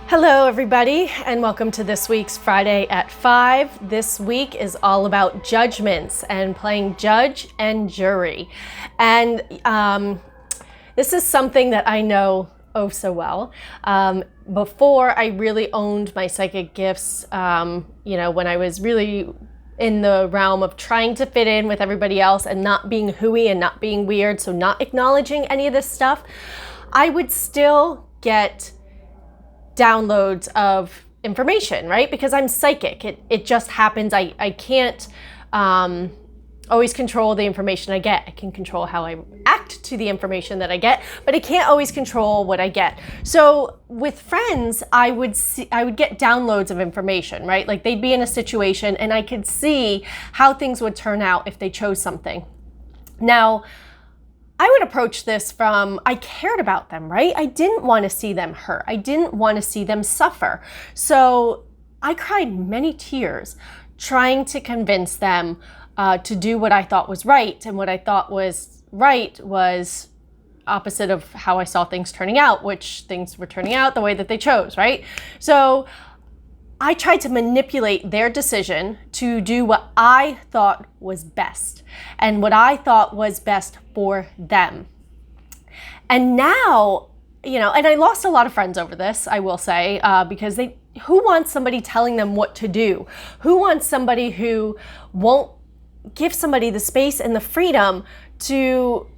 Hello, everybody, and welcome to this week's Friday at 5. This week is all about judgments and playing judge and jury. And this is something that I know oh so well. Before I really owned my psychic gifts, when I was really in the realm of trying to fit in with everybody else and not being hooey and not being weird, so not acknowledging any of this stuff, I would still get downloads of information, right? Because I'm psychic. It just happens. I can't always control the information I get. I can control how I act to the information that I get, but I can't always control what I get. So with friends, I would get downloads of information, right? Like they'd be in a situation and I could see how things would turn out if they chose something. Now, I would approach this from, I cared about them, right? I didn't want to see them hurt. I didn't want to see them suffer. So I cried many tears trying to convince them to do what I thought was right. And what I thought was right was opposite of how I saw things turning out, which things were turning out the way that they chose, right? So I tried to manipulate their decision to do what I thought was best and what I thought was best for them. And now, and I lost a lot of friends over this, I will say, because who wants somebody telling them what to do? Who wants somebody who won't give somebody the space and the freedom to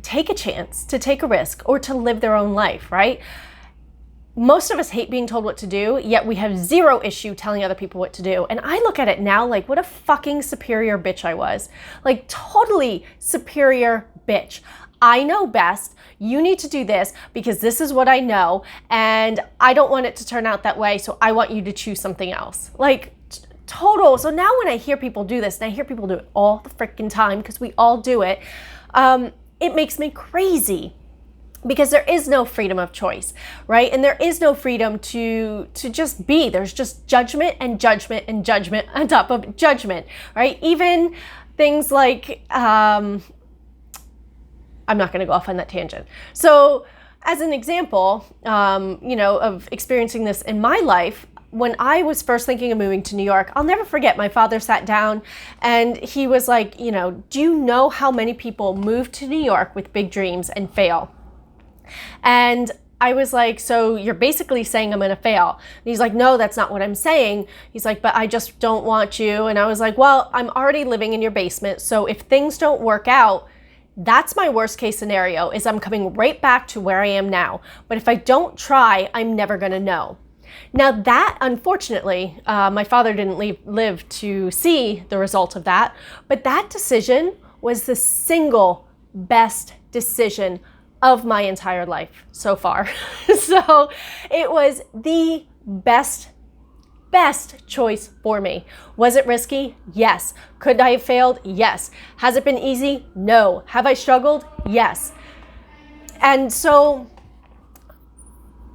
take a chance, to take a risk, or to live their own life, right? Most of us hate being told what to do, yet we have zero issue telling other people what to do. And I look at it now like what a fucking superior bitch I was. Like totally superior bitch. I know best. You need to do this because this is what I know. And I don't want it to turn out that way. So I want you to choose something else. Like total. So now when I hear people do this, and I hear people do it all the freaking time because we all do it, it makes me crazy. Because there is no freedom of choice, right? And there is no freedom to just be. There's just judgment and judgment and judgment on top of judgment, right? Even things like, I'm not gonna go off on that tangent. So as an example, of experiencing this in my life, when I was first thinking of moving to New York, I'll never forget, my father sat down and he was like, do you know how many people move to New York with big dreams and fail? And I was like, so you're basically saying I'm going to fail. And he's like, no, that's not what I'm saying. He's like, but I just don't want you. And I was like, well, I'm already living in your basement. So if things don't work out, that's my worst case scenario, is I'm coming right back to where I am now. But if I don't try, I'm never going to know. Now that, unfortunately, my father didn't live to see the result of that. But that decision was the single best decision of my entire life so far. So it was the best choice for me. Was it risky? Yes. Could I have failed? Yes. Has it been easy? No. Have I struggled? Yes. And so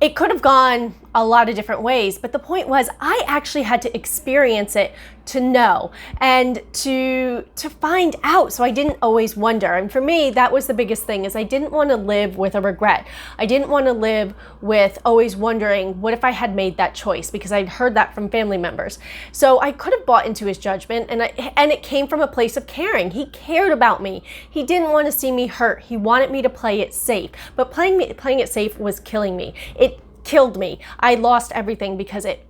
it could have gone a lot of different ways, but the point was I actually had to experience it to know and to find out, so I didn't always wonder. And for me, that was the biggest thing, is I didn't want to live with a regret. I didn't want to live with always wondering, what if I had made that choice? Because I'd heard that from family members. So I could have bought into his judgment, and it came from a place of caring. He cared about me. He didn't want to see me hurt. He wanted me to play it safe, but playing it safe was killing me. It killed me. I lost everything because it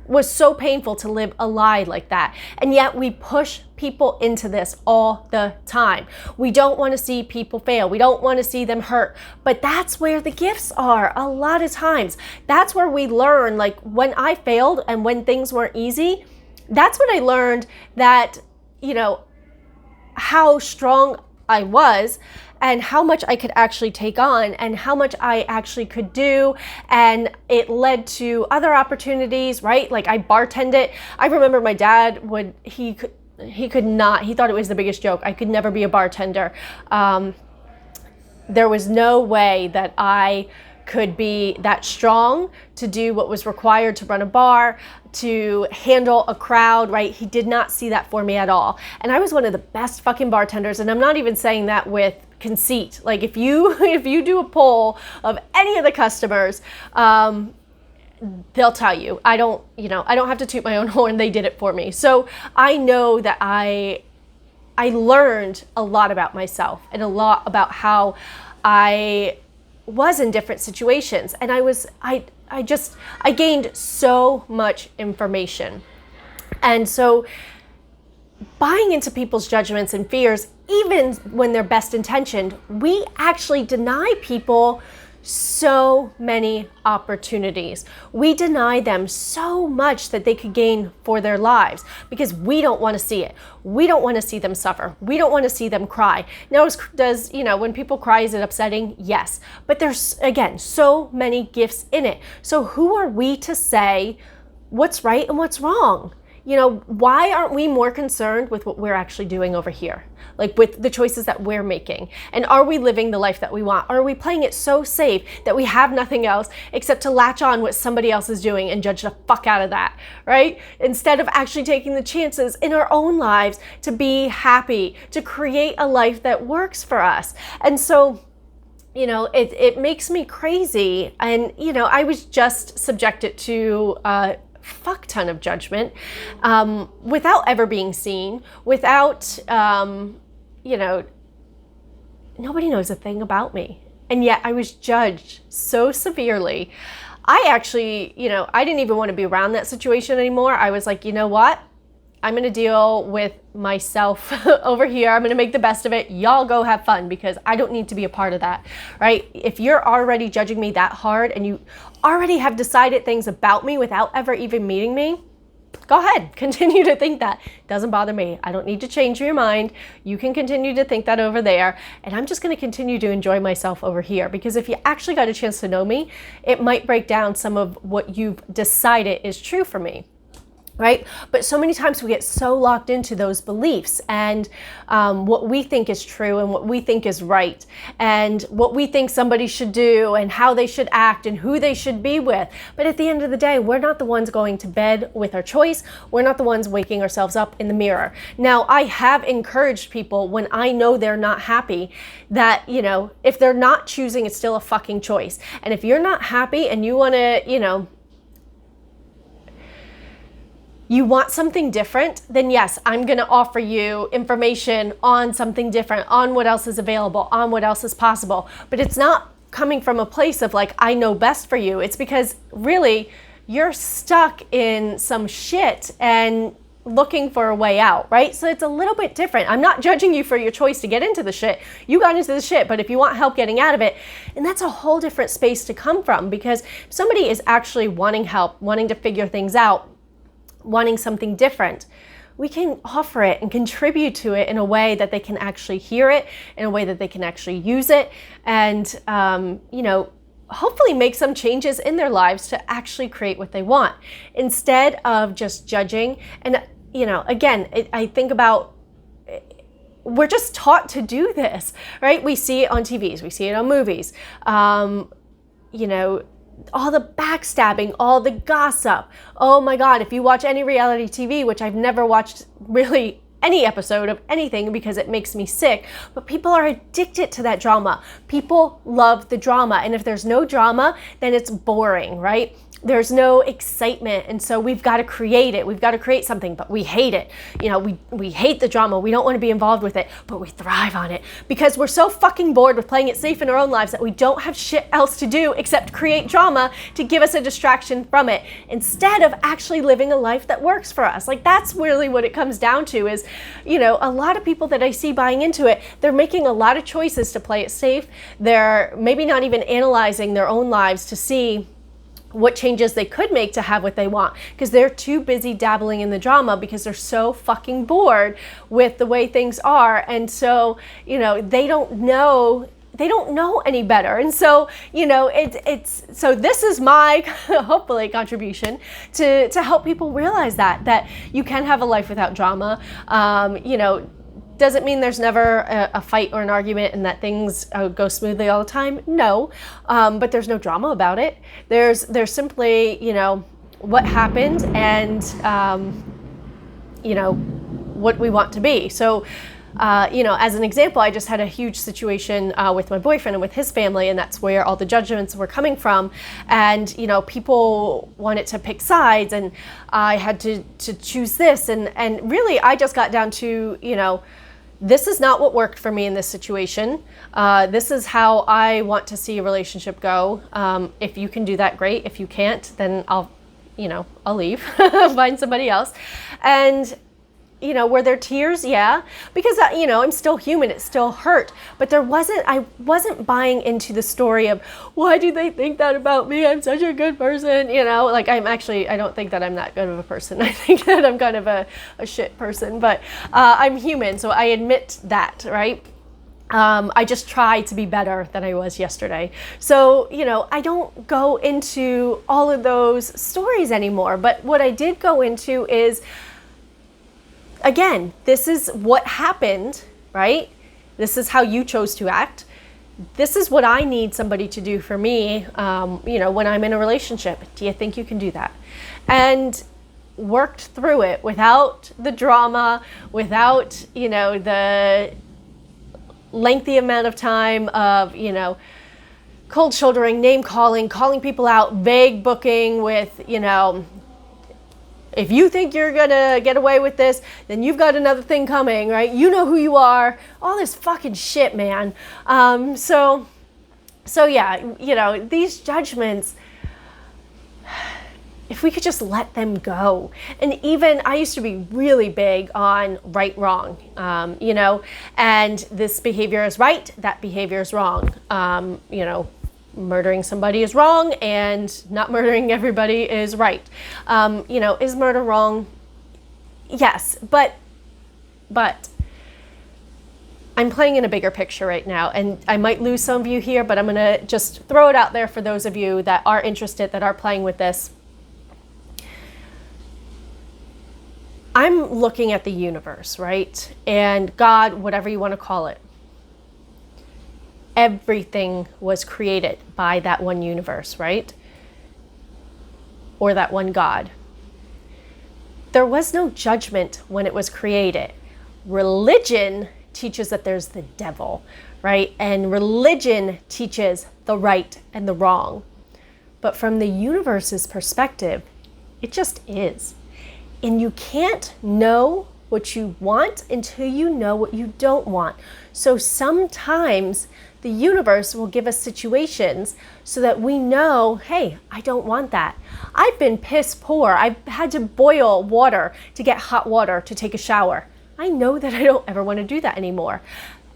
was so painful to live a lie like that. And yet we push people into this all the time. We don't want to see people fail. We don't want to see them hurt. But that's where the gifts are a lot of times. That's where we learn, like when I failed and when things weren't easy, that's when I learned that, how strong I was and how much I could actually take on and how much I actually could do. And it led to other opportunities, right? Like I bartended. I remember my dad he could not, he thought it was the biggest joke. I could never be a bartender. There was no way that I could be that strong to do what was required to run a bar, to handle a crowd, right? He did not see that for me at all. And I was one of the best fucking bartenders, and I'm not even saying that with conceit. Like if you do a poll of any of the customers, they'll tell you. I don't have to toot my own horn. They did it for me. So I know that I learned a lot about myself and a lot about how I was in different situations. And I gained so much information. And so buying into people's judgments and fears, even when they're best intentioned, we actually deny people so many opportunities. We deny them so much that they could gain for their lives because we don't want to see it. We don't want to see them suffer. We don't want to see them cry. Now, when people cry, is it upsetting? Yes. But there's, again, so many gifts in it. So who are we to say what's right and what's wrong? Why aren't we more concerned with what we're actually doing over here? Like with the choices that we're making? And are we living the life that we want? Or are we playing it so safe that we have nothing else except to latch on what somebody else is doing and judge the fuck out of that, right? Instead of actually taking the chances in our own lives to be happy, to create a life that works for us. And so, it makes me crazy. And, I was just subjected to fuck ton of judgment without ever being seen, without, nobody knows a thing about me. And yet I was judged so severely. I actually, I didn't even want to be around that situation anymore. I was like, you know what? I'm going to deal with myself over here. I'm going to make the best of it. Y'all go have fun because I don't need to be a part of that, right? If you're already judging me that hard and you already have decided things about me without ever even meeting me, go ahead, continue to think that. It doesn't bother me. I don't need to change your mind. You can continue to think that over there. And I'm just going to continue to enjoy myself over here because if you actually got a chance to know me, it might break down some of what you've decided is true for me. Right? But so many times we get so locked into those beliefs and what we think is true and what we think is right and what we think somebody should do and how they should act and who they should be with. But at the end of the day, we're not the ones going to bed with our choice. We're not the ones waking ourselves up in the mirror. Now, I have encouraged people when I know they're not happy that, if they're not choosing, it's still a fucking choice. And if you're not happy and you want to, you want something different, then yes, I'm going to offer you information on something different, on what else is available, on what else is possible. But it's not coming from a place of like, I know best for you. It's because really you're stuck in some shit and looking for a way out, right? So it's a little bit different. I'm not judging you for your choice to get into the shit. You got into the shit, but if you want help getting out of it, and that's a whole different space to come from because if somebody is actually wanting help, wanting to figure things out, wanting something different, we can offer it and contribute to it in a way that they can actually hear it, in a way that they can actually use it, and hopefully make some changes in their lives to actually create what they want instead of just judging. And again, I think about, we're just taught to do this, right? We see it on TVs, we see it on movies, all the backstabbing, all the gossip. Oh my God, if you watch any reality TV, which I've never watched really any episode of anything because it makes me sick, but people are addicted to that drama. People love the drama. And if there's no drama, then it's boring, right? There's no excitement. And so we've got to create it. We've got to create something, but we hate it. We hate the drama. We don't want to be involved with it, but we thrive on it because we're so fucking bored with playing it safe in our own lives that we don't have shit else to do except create drama to give us a distraction from it instead of actually living a life that works for us. Like that's really what it comes down to is, a lot of people that I see buying into it, they're making a lot of choices to play it safe. They're maybe not even analyzing their own lives to see what changes they could make to have what they want because they're too busy dabbling in the drama because they're so fucking bored with the way things are. And so, they don't know any better. And so, so this is my hopefully contribution to help people realize that you can have a life without drama. Doesn't mean there's never a fight or an argument and that things go smoothly all the time. No, but there's no drama about it. There's simply, what happened and, what we want to be. So as an example, I just had a huge situation with my boyfriend and with his family, and that's where all the judgments were coming from. And, people wanted to pick sides, and I had to choose this. And really, I just got down to, this is not what worked for me in this situation. This is how I want to see a relationship go. If you can do that, great. If you can't, then I'll leave, find somebody else. And, were there tears? Yeah, because, I'm still human. It still hurt. But I wasn't buying into the story of, why do they think that about me? I'm such a good person. I don't think that I'm that good of a person. I think that I'm kind of a shit person, but I'm human. So I admit that, right? I just try to be better than I was yesterday. So, I don't go into all of those stories anymore. But what I did go into is, again, this is what happened, right? This is how you chose to act. This is what I need somebody to do for me, when I'm in a relationship. Do you think you can do that? And worked through it without the drama, without, the lengthy amount of time of, cold shouldering, name calling people out, vague booking with, if you think you're gonna get away with this, then you've got another thing coming, right? You know who you are. All this fucking shit, man. So yeah, these judgments, if we could just let them go. And even I used to be really big on right, wrong, and this behavior is right, that behavior is wrong. Murdering somebody is wrong and not murdering everybody is right. Is murder wrong? Yes, but I'm playing in a bigger picture right now, and I might lose some of you here, but I'm gonna just throw it out there for those of you that are interested, that are playing with this. I'm looking at the universe, right? And God, whatever you want to call it. Everything was created by that one universe, right? Or that one God. There was no judgment when it was created. Religion teaches that there's the devil, right? And religion teaches the right and the wrong. But from the universe's perspective, it just is. And you can't know what you want until you know what you don't want. So sometimes the universe will give us situations so that we know, hey, I don't want that. I've been piss poor. I've had to boil water to get hot water to take a shower. I know that I don't ever want to do that anymore.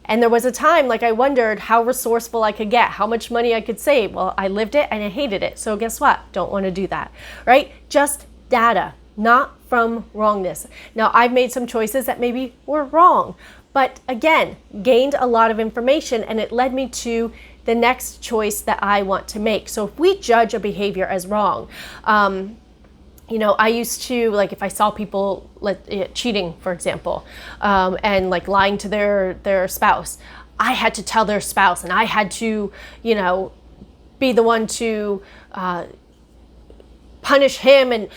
And there was a time I wondered how resourceful I could get, how much money I could save. Well, I lived it and I hated it. So guess what? Don't want to do that, right? Just data, not from wrongness. Now, I've made some choices that maybe were wrong, but again, gained a lot of information, and it led me to the next choice that I want to make. So if we judge a behavior as wrong, I used to, if I saw people cheating, for example, and lying to their spouse, I had to tell their spouse, and I had to, be the one to punish him, and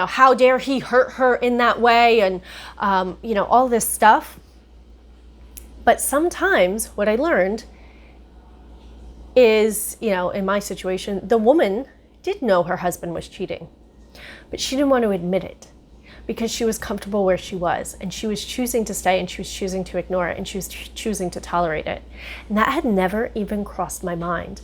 how dare he hurt her in that way, and all this stuff. But sometimes what I learned is, in my situation, the woman did know her husband was cheating, but she didn't want to admit it because she was comfortable where she was, and she was choosing to stay, and she was choosing to ignore it, and she was choosing to tolerate it. And that had never even crossed my mind.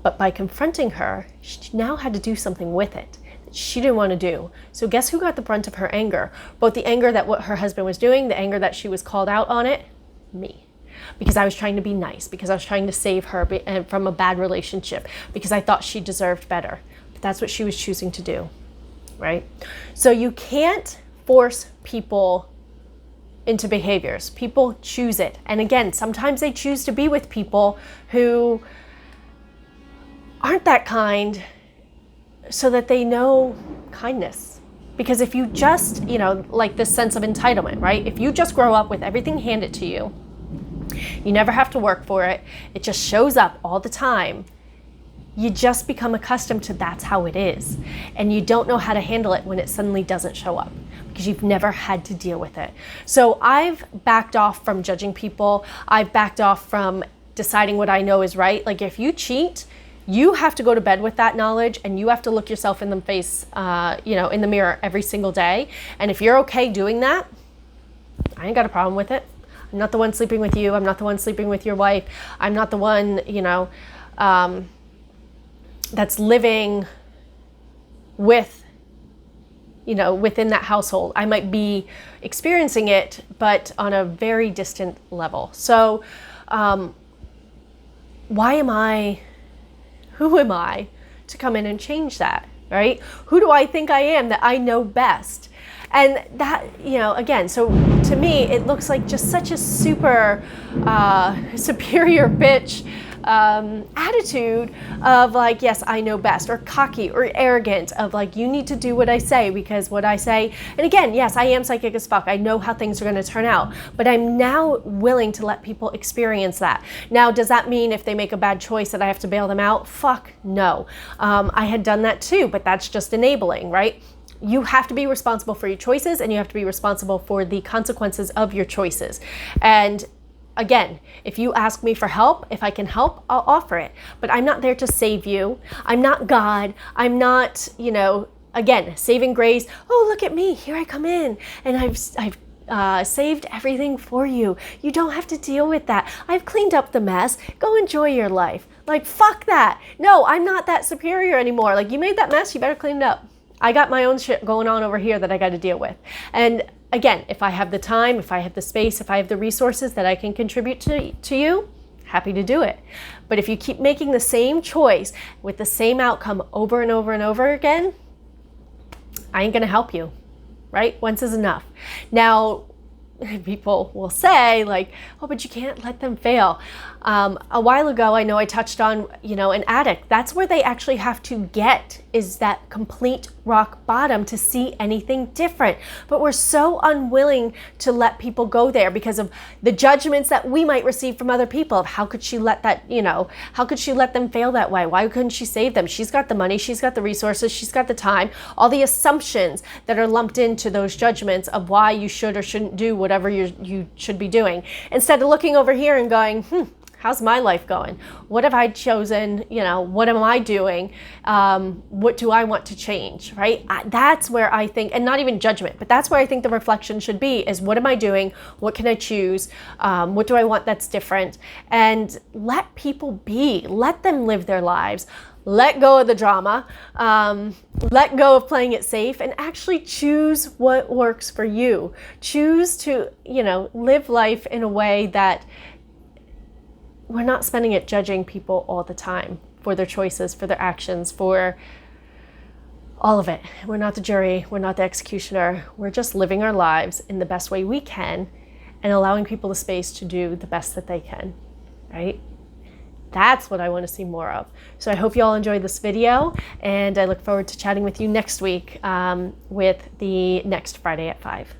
But by confronting her, she now had to do something with it that she didn't want to do. So guess who got the brunt of her anger? Both the anger that what her husband was doing, the anger that she was called out on it, me. Because I was trying to be nice, because I was trying to save her from a bad relationship, because I thought she deserved better. But that's what she was choosing to do, right? So you can't force people into behaviors. People choose it. And again, sometimes they choose to be with people who aren't that kind so that they know kindness. Because if you just, this sense of entitlement, right? If you just grow up with everything handed to you, you never have to work for it, it just shows up all the time, you just become accustomed to that's how it is. And you don't know how to handle it when it suddenly doesn't show up. because you've never had to deal with it. So I've backed off from judging people. I've backed off from deciding what I know is right. Like if you cheat, you have to go to bed with that knowledge, and you have to look yourself in the face, in the mirror every single day. And if you're okay doing that, I ain't got a problem with it. I'm not the one sleeping with you. I'm not the one sleeping with your wife. I'm not the one, that's living with, within that household. I might be experiencing it, but on a very distant level. So, who am I to come in and change that, right? Who do I think I am that I know best? And that, again, so to me, it looks like just such a super superior bitch attitude of like, yes, I know best, or cocky or arrogant of like, you need to do what I say because what I say, and again, yes, I am psychic as fuck. I know how things are going to turn out, but I'm now willing to let people experience that. Now, does that mean if they make a bad choice that I have to bail them out? Fuck no. I had done that too, but that's just enabling, right? You have to be responsible for your choices, and you have to be responsible for the consequences of your choices. And again, if you ask me for help, if I can help, I'll offer it. But I'm not there to save you. I'm not God. I'm not, again, saving grace. Oh, look at me. Here I come in. And I've saved everything for you. You don't have to deal with that. I've cleaned up the mess. Go enjoy your life. Like, fuck that. No, I'm not that superior anymore. Like, you made that mess, you better clean it up. I got my own shit going on over here that I got to deal with. And again, if I have the time, if I have the space, if I have the resources that I can contribute to you, happy to do it. But if you keep making the same choice with the same outcome over and over and over again, I ain't going to help you, right? Once is enough. Now, people will say like, oh, but you can't let them fail. A while ago, I know I touched on, an addict. That's where they actually have to get, is that complete rock bottom to see anything different. But we're so unwilling to let people go there because of the judgments that we might receive from other people of how could she let that, how could she let them fail that way? Why couldn't she save them? She's got the money, she's got the resources, she's got the time, all the assumptions that are lumped into those judgments of why you should or shouldn't do whatever you should be doing. Instead of looking over here and going, how's my life going? What have I chosen? What am I doing? What do I want to change, right? That's where I think, and not even judgment, but that's where I think the reflection should be, is what am I doing? What can I choose? What do I want that's different? And let people be, let them live their lives. Let go of the drama, let go of playing it safe, and actually choose what works for you. Choose to, live life in a way that we're not spending it judging people all the time for their choices, for their actions, for all of it. We're not the jury. We're not the executioner. We're just living our lives in the best way we can and allowing people the space to do the best that they can, right? That's what I want to see more of. So I hope you all enjoyed this video, and I look forward to chatting with you next week with the next Friday at 5.